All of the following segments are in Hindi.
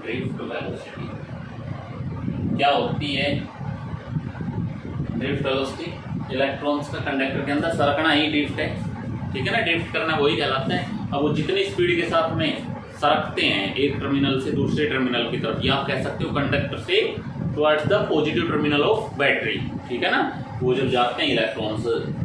ड्रिफ्ट वेलोसिटी क्या होती है? ड्रिफ्ट वेलोसिटी इलेक्ट्रॉन्स का कंडक्टर के अंदर सरकना ही ड्रिफ्ट है, ठीक है ना। ड्रिफ्ट करना वही कहलाता है। अब वो जितनी स्पीड के साथ में सरकते हैं एक टर्मिनल से दूसरे टर्मिनल की तरफ, या आप कह सकते हो कंडक्टर से towards the positive terminal of battery, ठीक है ना। वो जब जाते हैं इलेक्ट्रॉन्स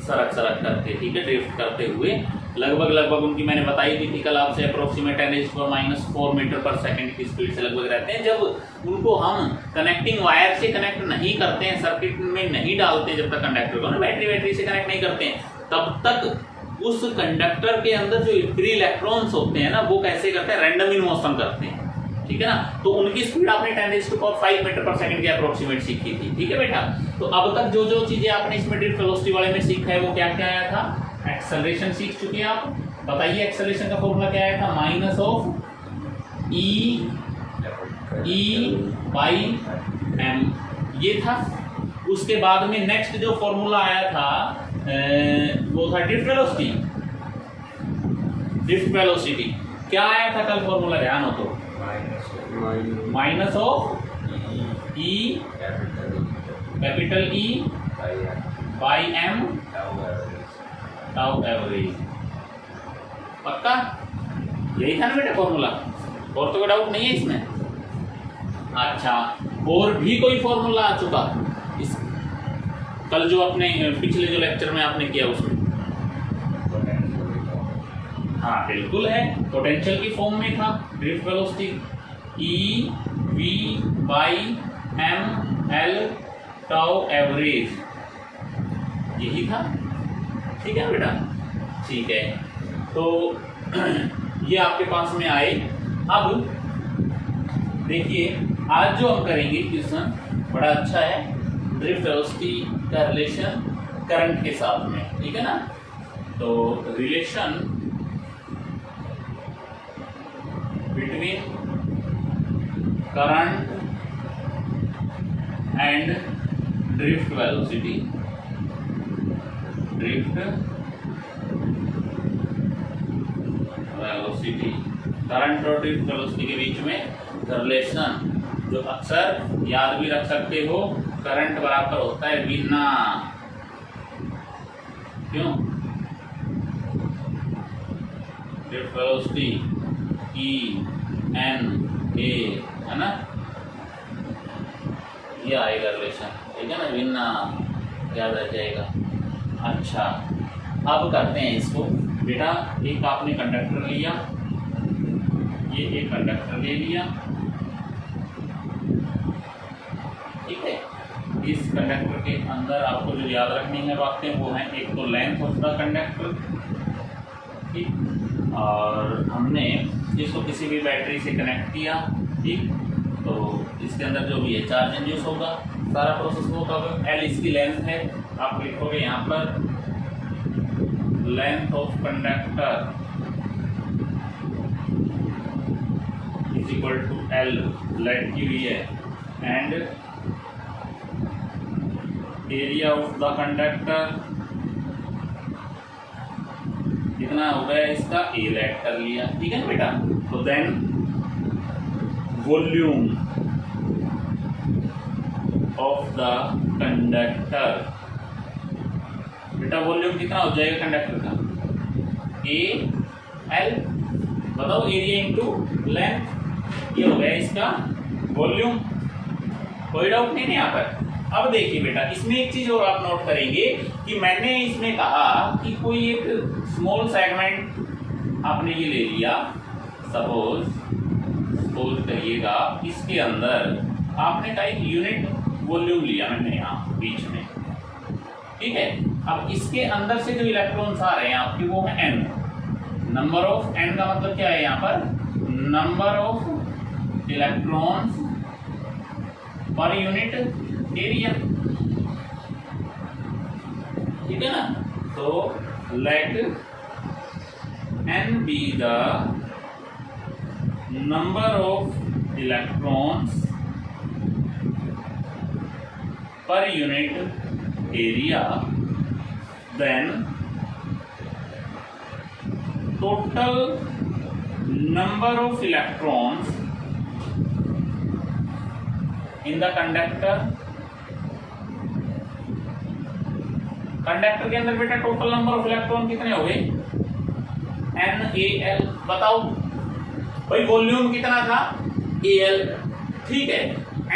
सरक करके, ठीक है, ड्रिफ्ट करते हुए, लगभग उनकी मैंने बताई भी थी कल आपसे, अप्रोक्सीमेट 10⁻⁴ मीटर पर सेकंड की स्पीड से लगभग रहते हैं। जब उनको हम कनेक्टिंग वायर से कनेक्ट नहीं करते हैं, सर्किट में नहीं डालते हैं, जब तक कंडक्टर को ना बैटरी से कनेक्ट नहीं करते हैं, तब तक उस कंडक्टर के अंदर जो फ्री इलेक्ट्रॉन्स होते हैं ना, वो कैसे करते हैं? रैंडम इन मोशन करते हैं, ठीक है ना। तो उनकी स्पीड आपने 10⁵ मीटर पर सेकंड के अप्रोक्सीमेट सीखी थी, ठीक है बेटा। तो अब तक जो चीजें आपने इसमें ड्रिफ्ट वेलोसिटी वाले में सीखा है वो क्या क्या आया था? एक्सेलरेशन सीख चुके हैं आप। बताइए एक्सेलरेशन का फॉर्मूला क्या आया था? Minus of E by M, ये था। उसके बाद में नेक्स्ट जो फॉर्मूला आया था वो था ड्रिफ्ट वेलोसिटी। ड्रिफ्ट वेलोसिटी क्या आया था कल फॉर्मूला? ध्यान हो तो, minus of E capital E by M tau average. पक्का यही था ना बेटा फॉर्मूला? और तो कोई डाउट नहीं है इसमें? अच्छा, और भी कोई फॉर्मूला आ चुका इस कल जो अपने पिछले जो लेक्चर में आपने किया उसमें? हाँ बिल्कुल है, पोटेंशियल की फॉर्म में था drift velocity E V by M L tau average, यही था, ठीक है बेटा। ठीक है, तो ये आपके पास में आए। अब देखिए आज जो हम करेंगे क्वेश्चन बड़ा अच्छा है, ड्रिफ्ट वेलोसिटी का रिलेशन करंट के साथ में, ठीक है ना। तो relation between current and drift velocity, drift velocity, current और ड्रिफ्ट वेलोसिटी के बीच में रिलेशन जो अक्सर याद भी रख सकते हो, करंट बराबर होता है V ना, क्यों? Drift velocity E N A, है ना, ये आएगा रिलेशन, ठीक है ना, V ना याद रह जाएगा। अच्छा, अब करते हैं इसको बेटा। एक आपने कंडक्टर लिया, ये एक कंडक्टर ले लिया, ठीक है। इस कंडक्टर के अंदर आपको जो याद रखनी है बातें वो हैं, एक तो लेंथ ऑफ द कंडक्टर, ठीक, और हमने इसको किसी भी बैटरी से कनेक्ट किया, ठीक, तो इसके अंदर जो भी है चार्ज इंड्यूस होगा, सारा प्रोसेस वो कब एल इसकी लेंथ है, आप लिखोगे यहाँ पर length of conductor is equal to L, let की हुई है, and area of the conductor कितना हो गया इसका? ए लेट कर लिया, ठीक है ना बेटा। तो then volume of the conductor, बेटा वॉल्यूम कितना हो जाएगा कंडक्टर का? ए एल, बताओ, एरिया इंटू लेंथ, ये हो गया इसका वॉल्यूम। कोई डाउट नहीं है यहाँ पर। अब देखिए बेटा, इसमें एक चीज और आप नोट करेंगे कि मैंने इसमें कहा कि कोई एक स्मॉल सेगमेंट आपने ये ले लिया, सपोज करिएगा इसके अंदर आपने का एक यूनिट वॉल्यूम लिया मैंने यहाँ बीच में, ठीक है। अब इसके अंदर से जो इलेक्ट्रॉन्स आ रहे हैं आपके वो है एन, नंबर ऑफ एन का मतलब क्या है यहाँ पर? Number of electrons per unit area, ठीक है ना। तो let N be the number of electrons per unit area, then total number of electrons in the conductor, conductor के अंदर बेटा टोटल नंबर ऑफ इलेक्ट्रॉन कितने हो गए, NaL। बताओ भाई वॉल्यूम कितना था, Al, ठीक है,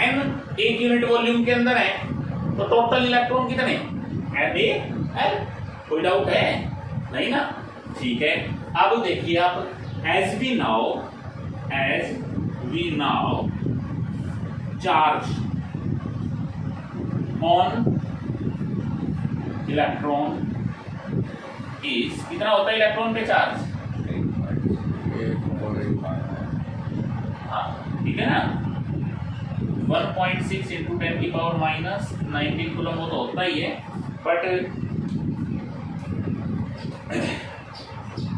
n एक यूनिट वॉल्यूम के अंदर है तो टोटल इलेक्ट्रॉन कितने, NaL। कोई डाउट है नहीं ना, ठीक है। अब देखिए आप, as we now charge on electron is, कितना होता है इलेक्ट्रॉन पे चार्ज, हाँ ठीक है ना, 1.6 इंटू 10 की पावर माइनस 19 कूलम, वो तो होता ही है, बट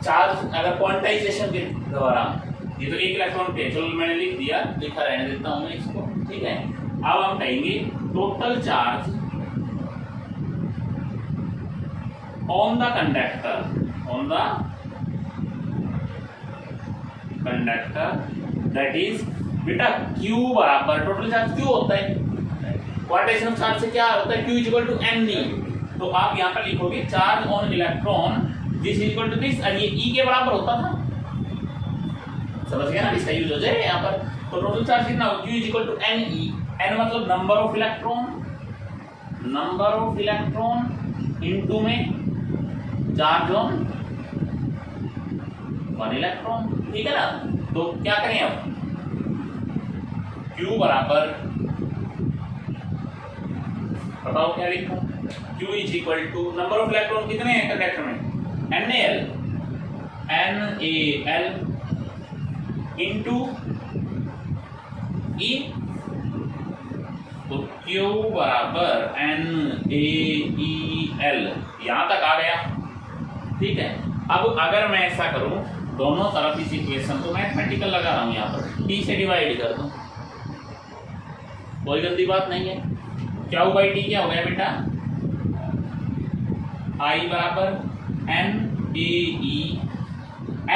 चार्ज अगर क्वांटाइजेशन के द्वारा, ये तो एक इलेक्ट्रॉन पे, चलो मैंने लिख दिया, लिखा रहने देता हूं मैं इसको, ठीक है। अब हम कहेंगे total charge on the conductor that is, बेटा Q बराबर, टोटल चार्ज Q होता है, क्वांटाइजेशन ऑफ चार्ज से क्या होता है, Q is equal to Ne। तो आप यहाँ पर लिखोगे charge on electron this is equal to this, और ये E के बराबर होता था, समझ गया ना, इसका यूज हो जाए यहाँ पर। तो टोटल चार्ज कितना हो, Q is equal to Ne, N मतलब नंबर ऑफ इलेक्ट्रॉन इनटू में चार्ज ऑन 1 इलेक्ट्रॉन, ठीक है ना। तो क्या करें अब, Q बराबर, बताओ क्या लिखूं, Q is equal to number of electron कितने हैं कंडक्टर में, NaL इंटू E, तो Q बराबर NaEL, यहां तक आ गया, ठीक है। अब अगर मैं ऐसा करूं, दोनों तरफ इस इक्वेशन को मैथमेटिकल लगा रहा हूं, यहाँ पर T से डिवाइड कर दूं, कोई गलती बात नहीं है। Q बाई T क्या हो गया बेटा, I बराबर NaE,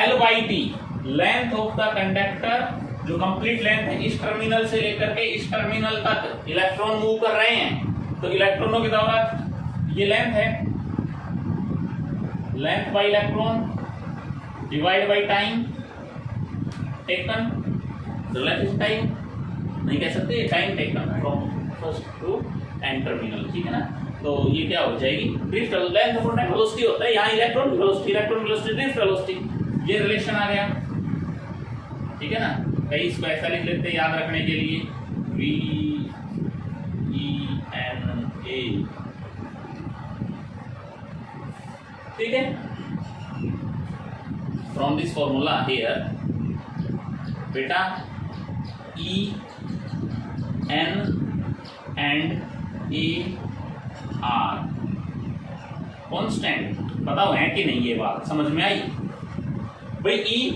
L by T length of the conductor, जो कंप्लीट लेंथ है इस टर्मिनल से लेकर के इस टर्मिनल तक इलेक्ट्रॉन मूव कर रहे हैं, तो इलेक्ट्रॉनों के द्वारा ये लेंथ है, length by electron divide by time taken, तो लेंथ इज टाइम, नहीं कह सकते, time taken from first to end terminal, ठीक है ना। तो ये क्या हो जाएगी, drift length upon time velocity होता है, यहाँ इलेक्ट्रॉन वेलोसिटी ड्रिफ्ट वेलोसिटी, ये रिलेशन आ गया, ठीक है ना। कहीं इसको ऐसा लिख लेते हैं याद रखने के लिए, VENA, ठीक है। फ्रॉम दिस फॉर्मूला हियर बेटा EN and AR कांस्टेंट, बताओ है कि नहीं, ये बात समझ में आई भाई। E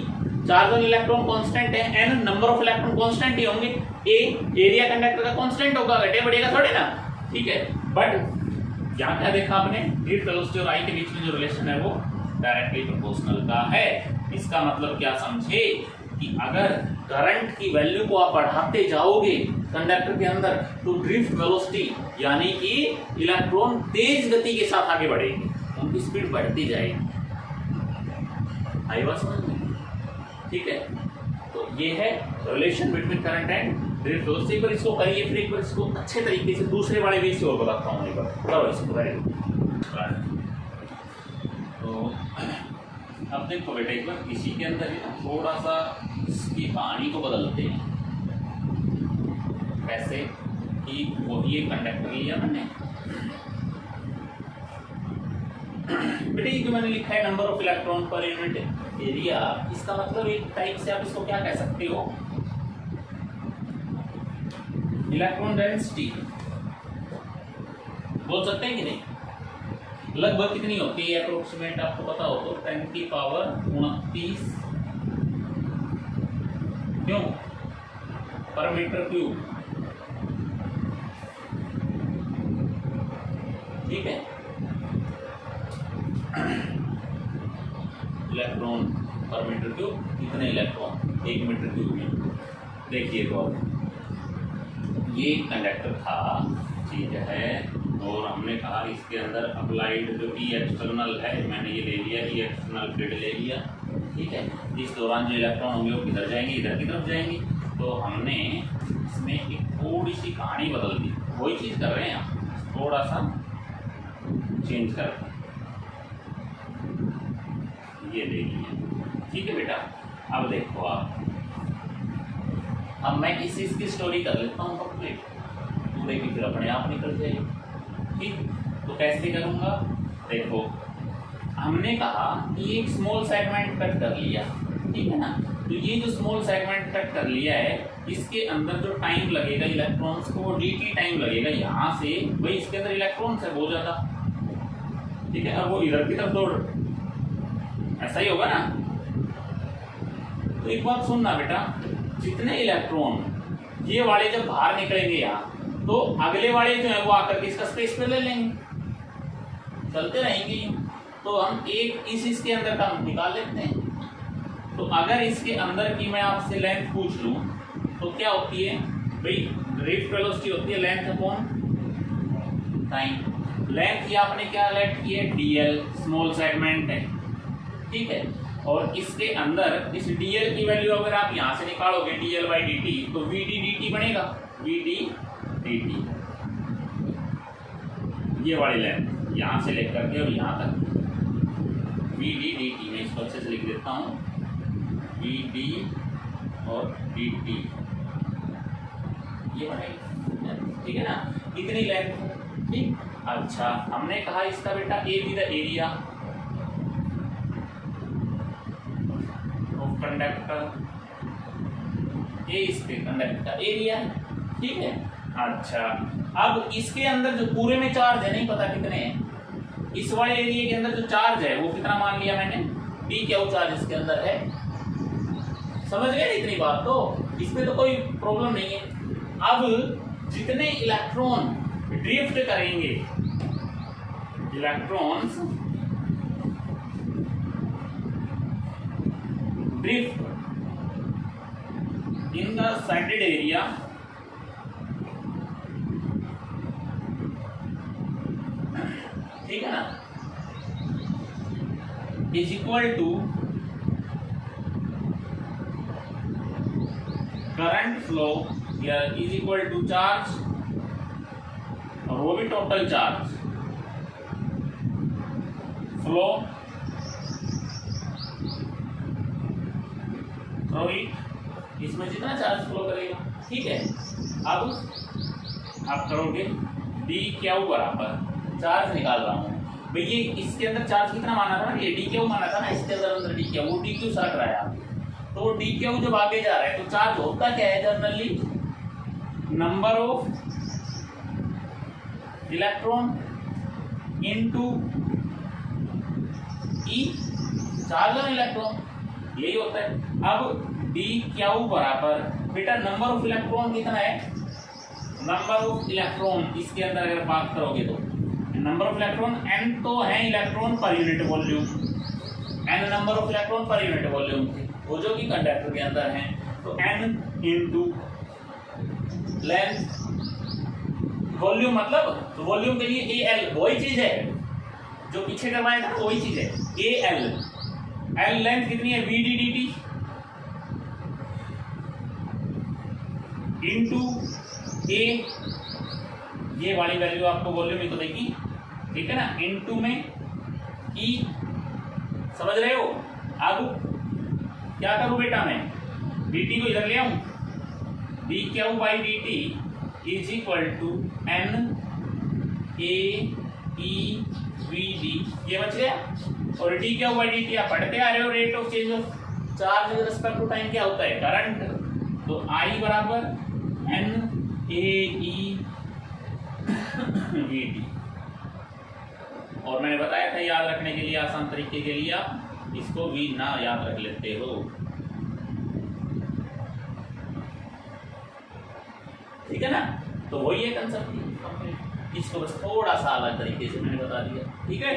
charge on electron constant है, N number of electron constant ही होंगे, A एरिया कंडक्टर का कांस्टेंट होगा, घटे बढ़ेगा थोड़े ना, ठीक है। बट यहाँ क्या देखा आपने, ड्रिफ्ट वेलोसिटी और I के बीच में जो रिलेशन है वो डायरेक्टली प्रोपोर्शनल का है। इसका मतलब क्या समझे कि अगर करंट की वैल्यू को आप बढ़ाते जाओगे कंडक्टर के अंदर, तो ड्रिफ्ट वेलोसिटी यानी कि इलेक्ट्रॉन तेज गति के साथ आगे बढ़ेंगे, उनकी स्पीड बढ़ती जाएगी। आई बात समझ में, ठीक है। तो ये है relation between current and drift velocity. पर इसको करिए, फिर एक बार इसको अच्छे तरीके से दूसरे वाले वे से और बताता हूँ, एक बार करो इसको, वेरी गुड। तो अब देखो बेटा, एक बार इसी के अंदर ही ना थोड़ा सा इसकी कहानी को बदलते हैं, कैसे कि वो ये कंडक्टर लिया मैंने बेटा, ये जो मैंने लिखा है number of electron per unit area, इसका मतलब एक टाइप से आप इसको क्या कह सकते हो, इलेक्ट्रॉन डेंसिटी बोल सकते हैं कि नहीं। लगभग कितनी होती है अप्रोक्सीमेट, आपको पता हो तो 10 की पावर 29 क्यों पर मीटर क्यूब, ठीक है। इलेक्ट्रॉन पर मीटर क्यूब, कितने इलेक्ट्रॉन 1 मीटर क्यूब में, देखिए तो ये कंडक्टर था, ठीक है, और हमने कहा इसके अंदर अप्लाइड जो ई एक्सटर्नल है, मैंने ये ले लिया, ई एक्सटर्नल फील्ड ले लिया, ठीक है। इस दौरान जो इलेक्ट्रॉन होंगे वो किधर जाएंगे, इधर की तरफ जाएंगे। तो हमने इसमें एक थोड़ी सी कहानी बदल दी, वही चीज़ कर रहे हैं हम, थोड़ा सा चेंज कर ये ले लिया, ठीक है बेटा। अब देखो आप, अब मैं इस चीज़ की स्टोरी कर लेता हूँ कंप्लीट, पूरे की फिर अपने आप निकल जाएगी, ठीक। तो कैसे करूँगा, देखो हमने कहा कि एक स्मॉल सेगमेंट कट कर लिया, ठीक है ना। तो ये जो स्मॉल सेगमेंट कट कर लिया है, इसके अंदर जो टाइम लगेगा इलेक्ट्रॉन्स को, वो dt टाइम लगेगा यहाँ से, भाई इसके अंदर इलेक्ट्रॉन्स है बहुत ज़्यादा, ठीक है। अब वो इधर की तरफ दौड़, ऐसा ही होगा ना। तो एक बात सुनना बेटा, जितने इलेक्ट्रॉन ये वाले जब बाहर निकलेंगे यहाँ, तो अगले वाले जो है वो आकर के इसका स्पेस पे ले लेंगे, चलते रहेंगे यूं। तो हम एक इसके अंदर का निकाल लेते हैं। तो अगर इसके अंदर की मैं आपसे लेंथ पूछ लूं तो क्या होती है भाई, ड्रिफ्ट वेलोसिटी होती है लेंथ अपॉन टाइम। लेंथ ये आपने क्या लेट की है, dl, स्मॉल सेगमेंट है, ठीक है। और इसके अंदर इस dl की वैल्यू अगर आप यहाँ से निकालोगे dl/dt, तो vd dt बनेगा, vd dt, ये वाली लेंथ यहाँ से लेकर के और यहाँ तक vd dt, मैं इसको अच्छे से लिख देता हूँ, vd और dt, ये बनेगी, ठीक है ना, इतनी लेंथ, ठीक। अच्छा, हमने कहा इसका बेटा A be the area of conductor, A इसके कंडक्टर का एरिया है, ठीक है। अच्छा, अब इसके अंदर जो पूरे में चार्ज है, नहीं पता कितने हैं, इस वाले एरिया के अंदर जो चार्ज है वो कितना मान लिया मैंने, डी क्यू चार्ज इसके अंदर है, समझ गए इतनी बात, तो इसमें तो कोई प्रॉब्लम नहीं है। अब जितने इलेक्ट्रॉन ड्रिफ्ट करेंगे, electrons drift in the sided area, ठीक है ना, is equal to current flow या इज इक्वल टू चार्ज, और वो भी total charge flow through it, इसमें जितना चार्ज फ्लो करेगा, ठीक है। अब आप करोगे डी क्यू बराबर, चार्ज निकाल रहा हूँ भाई, ये इसके अंदर चार्ज कितना माना था ना, ये डी क्यू माना था ना, इसके अंदर डी क्यू, वो डी क्यू सरक रहा है, तो डी क्यू जब आगे जा रहा है तो चार्ज होता क्या है generally, number of electron into E, charge और इलेक्ट्रॉन, यही होता है। अब डी क्यू बराबर बेटा नंबर ऑफ इलेक्ट्रॉन कितना है, नंबर ऑफ इलेक्ट्रॉन इसके अंदर अगर बात करोगे तो नंबर ऑफ इलेक्ट्रॉन, एन तो है electron per unit volume, N number of electron per unit volume वो जो कि कंडक्टर के अंदर है, तो एन इनटू लेंथ, वॉल्यूम मतलब, तो वॉल्यूम के लिए ए एल, वही चीज है जो पीछे करवाया था, वही चीज है, ए एल, एल लेंथ कितनी है, V D D T into A, ये वाली वैल्यू आपको वॉल्यूम ही तो देगी, ठीक है ना, इंटू में ई, समझ रहे हो। अब क्या करूं बेटा, मैं dt को इधर ले आऊं, D Q by D T is equal to N A E V D, ये बच गया। और D Q by D T आप पढ़ते आ रहे हो, rate of change of charge with respect to time क्या होता है, करंट, तो आई बराबर N A E V D. और मैंने बताया था याद रखने के लिए, आसान तरीके के लिए आप इसको भी ना याद रख लेते हो, ठीक है ना। तो वही है कंसेप्ट, इसको बस थोड़ा सा अलग तरीके से मैंने बता दिया, ठीक है।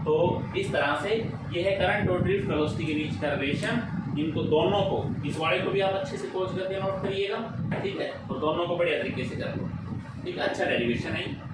तो इस तरह से ये है करंट और ड्रिफ्ट वेलोसिटी के बीच का रिलेशन। इनको दोनों को, इस वाले को भी आप अच्छे से कोच करके नोट करिएगा, ठीक है, और दोनों को बढ़िया तरीके से कर लो, ठीक है। अच्छा डेरिवेशन है।